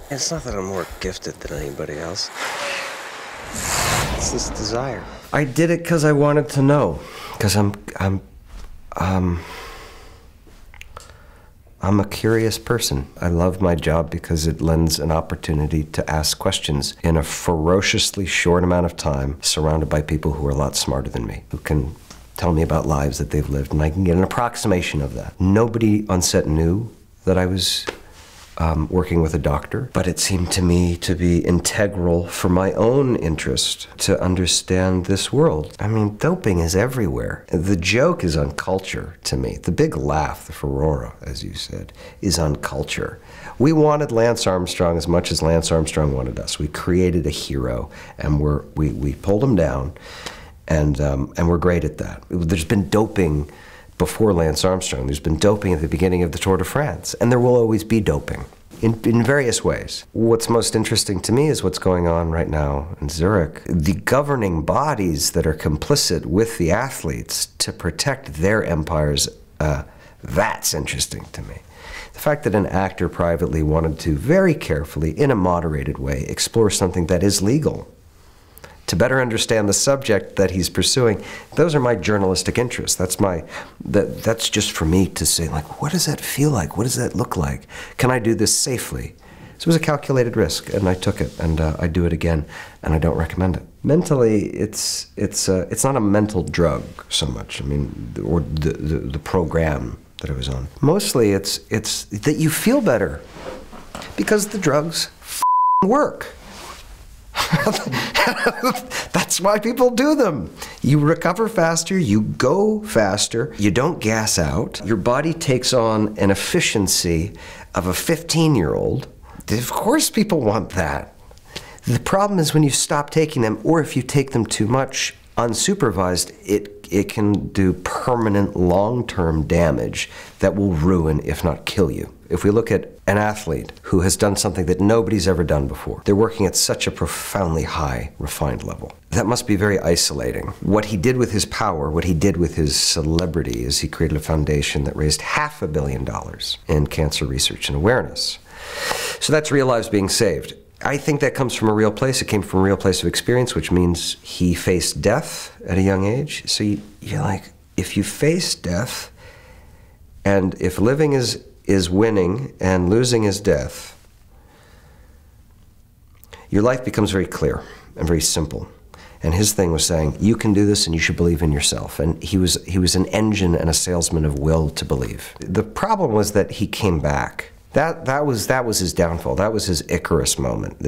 It's not that I'm more gifted than anybody else. It's this desire. I did it because I wanted to know. Because I'm a curious person. I love my job because it lends an opportunity to ask questions in a ferociously short amount of time, surrounded by people who are a lot smarter than me, who can tell me about lives that they've lived, and I can get an approximation of that. Nobody on set knew that I was working with a doctor, but it seemed to me to be integral for my own interest to understand this world. I mean, doping is everywhere. The joke is on culture to me. The big laugh, the furore, as you said, is on culture. We wanted Lance Armstrong as much as Lance Armstrong wanted us. We created a hero, and we pulled him down, and we're great at that. There's been doping before Lance Armstrong. There's been doping at the beginning of the Tour de France, and there will always be doping in various ways. What's most interesting to me is what's going on right now in Zurich. The governing bodies that are complicit with the athletes to protect their empires, that's interesting to me. The fact that an actor privately wanted to very carefully, in a moderated way, explore something that is legal, to better understand the subject that he's pursuing, those are my journalistic interests. That's just for me to say, like, what does that feel like? What does that look like? Can I do this safely? So it was a calculated risk, and I took it, and I do it again, and I don't recommend it. Mentally, it's not a mental drug so much. I mean, or the program that I was on. Mostly, it's that you feel better because the drugs work. That's why people do them. You recover faster, you go faster, you don't gas out. Your body takes on an efficiency of a 15-year-old. Of course people want that. The problem is when you stop taking them, or if you take them too much unsupervised, it can do permanent long-term damage that will ruin, if not kill you. If we look at an athlete who has done something that nobody's ever done before, they're working at such a profoundly high, refined level. That must be very isolating. What he did with his power, what he did with his celebrity, is he created a foundation that raised $500 million in cancer research and awareness. So that's real lives being saved. I think that comes from a real place. It came from a real place of experience, which means he faced death at a young age. So you're like, if you face death, and if living is winning and losing is death, your life becomes very clear and very simple. And his thing was saying, you can do this and you should believe in yourself. And he was an engine and a salesman of will to believe. The problem was that he came back. That was his downfall. That was his Icarus moment.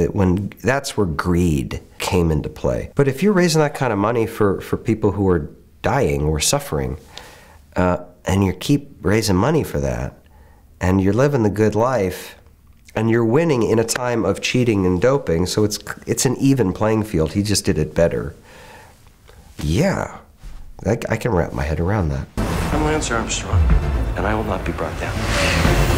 That's where greed came into play. But if you're raising that kind of money for people who are dying or suffering, and you keep raising money for that, and you're living the good life, and you're winning in a time of cheating and doping, so it's an even playing field. He just did it better. Yeah, I can wrap my head around that. I'm Lance Armstrong, and I will not be brought down.